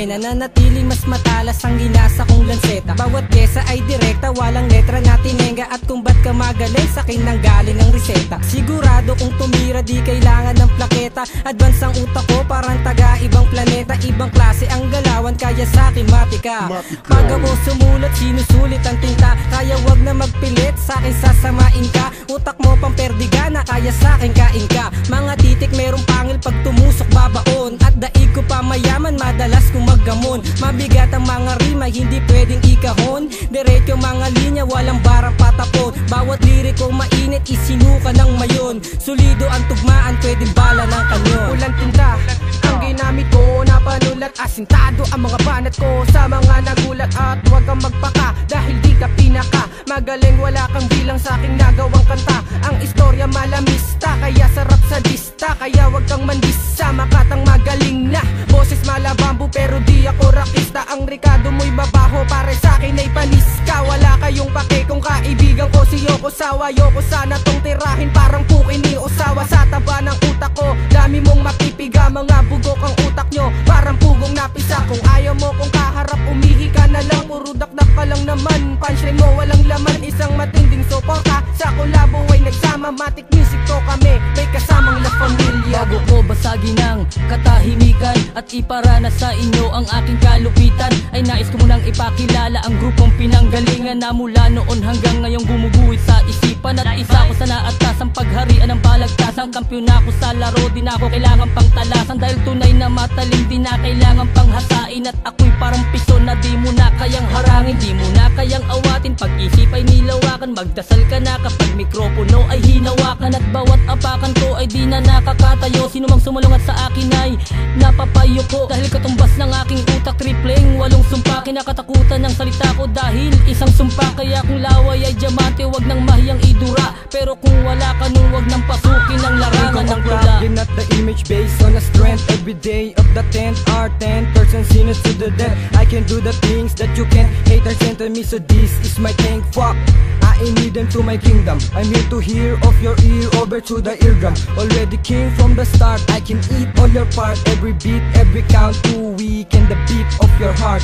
eksena, nanatiling mas matalas ang ginasa kong lanseta. Bawat pyesa ay direkta, walang letra na tinenga. At kung ba't ka magaling, sakin nang galing ang reseta. Sigurado kung tumira di kailangan ng plaketa. Advance ang utak ko parang taga ibang planeta. Ibang klase ang galawan kaya sakin matika. Pag ako sumulat sinusulit ang tinta. Kaya wag na magpilit sakin sasamain ka. Utak mo pang perdigana kaya sakin kain ka. Mga titik merong pangil pag tumusok babaon. At daig ko pa mayaman madalas kung maggamon. Mabigat ang mga rima hindi pwedeng ikahon. Diretso mga linya walang barang patapon. Bawat liriko mainit isinuka ng mayon. Solido ang tugmaan pwedeng bala ng kanyon. Ulan tinta ang ginamit ko na panulat. Asintado ang mga banat ko sa mga nagulat. At huwag kang magpaka dahil di ka pinaka magaling, wala kang bilang sa aking nagawang kanta. Ang istorya malamista kaya sarap sa dista. Kaya wag kang mandisa makatang magaling na. Boses malabambu pero di ako rakista. Ang Ricardo mo'y babaho pare sa akin ay panis ka. Wala kayong pake kung kaibigan ko si Yoko Sawa. Yoko sana tong tirahin parang pukin ni Osawa. Sa taba ng utak ko dami mong mapipiga. Mga bugok ang utak nyo parang pugong napisa. Kung ayaw mo kung kaharap umihi ka na lang. Puro dakdak ka lang naman, punchline mo walang laman. Isang matinding suporta sa kolabo ay nagsama. Matic music to kami may kasamang La Familia. Bago ko basagin ang katahimikan at iparana sa inyo ang aking kalupitan, ay nais ko munang ipakilala ang grupong pinanggalingan na mula noon hanggang ngayong gumuguhit sa isipan. At isa ko sa naatasang pagharian ng balagtasan. Kampiyon ako sa laro, di na ako kailangan pang talasan. Dahil tunay na matalim, di na kailangan pang hasain. At ako'y parang piso na di mo na kayang harangin, di mo na kayang awatin. Pag-isip ay nilawakan, magdasal ka na kapag mikropono ay hinawakan. At bawat apakan ko ay di na nakakatayo. Sino mang sumulungat sa akin ay napapayo ko. Dahil katumbas ng aking utak tripleng walong sumpa. Kinakatakutan ng salita ko dahil isang sumpa. Kaya kung laway ay diamante wag nang mahiyang idura. Pero kung wala ka nun wag nang pasukin ang larangan ng tula. Not the image based on the strength. Every day of the 10 are 10% sinners to the death. I can do the things that you can't. Haters enter me so this is my thing. Fuck, I need them to my kingdom. I'm here to hear of your ear over to the eardrum. Already king from the start. I can eat all your part. Every beat, every count. Too weak in the beat of your heart.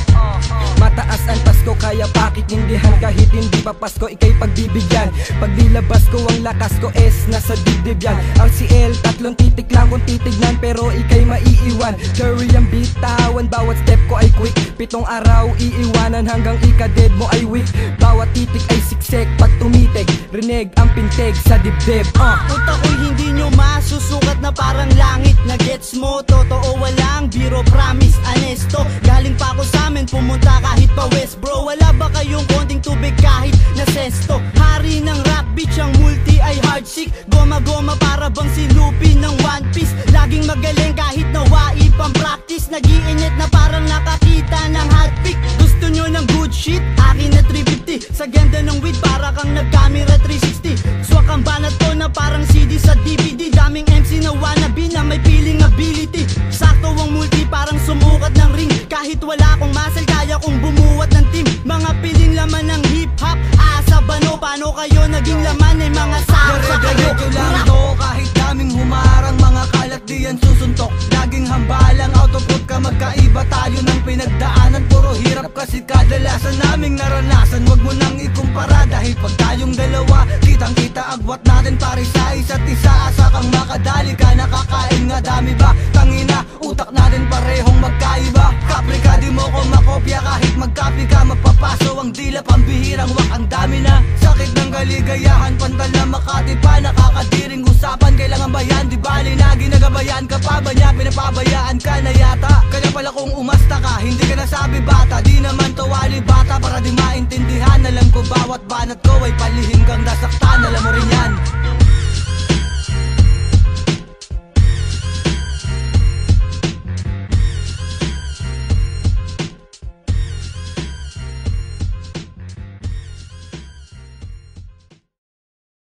Mataas ang tasko kaya pakitindihan. Kahit hindi pa Pasko ikay pagbibigyan. Pag nilabas ko ang lakas ko S nasa dibdib yan. RCL tatlong titik lang kung titignan pero ikay maiiwan. Curry ang bitawan bawat step ko ay quick. 7 araw iiwanan hanggang ika-dead mo ay weak. Bawat titik ay siksek pag tumitig. Rinig ang pintig sa dibdib. Utak ko'y hindi nyo masusukat na parang langit. Na gets mo, totoo walang biro, promise, honesto. Galing pa ako sa amin, pumunta kahit pa West bro. Wala ba kayong konting tubig kahit na sesto? Hari ng rap bitch, ang multi ay hardsick. Goma-goma para bang si Luffy ng One Piece. Laging magaling kahit nawain pang practice. Nag-iinit na parang nakakita ng hot pick. Gusto nyo ng good shit? Akin na 350. Sa ganda ng weed para kang nag-camera 360. Swak ang banat ko na parang CD sa DVD. Daming MC na wannabe na may feeling ability. Sakto ang multi parang sumukat ng ring. Kahit wala akong muscle kaya kong bumuwat ng team. Mga piling laman ng hip-hop. Asa bano, paano kayo naging laman ay mga saksa kayo. Lang to kahit daming humarang mga kalat di yan susuntok. Laging hambalang out of road ka magkaiba tayo ng pinagdaanan. Puro hirap kasi kadalasan naming naranasan. Wag mo nang ikumpara dahil pag tayong dalawa kitang kita agwat natin pare sa isa't isa. Asa kang makadali ka nakakain nga dami ba? Tangina utak natin parehong magkaiba. Kapre ka di mo ko makopya kahit magkapi ka. Magpapaso ang dila pambihirang wak ang dami na. Sakit ng kaligayahan pantala Makati pa nakakadiring usapan. Kailangan ba yan? Di bali na ginagabayan ka pa ba niya? Pinapabayaan ka na yata. Kaya pala kung umasta ka hindi ka nasabi bata. Di naman to wali bata para di maintindihan. Alam ko bawat banat ko ay palihim kang nasaktan. Alam mo rin yan.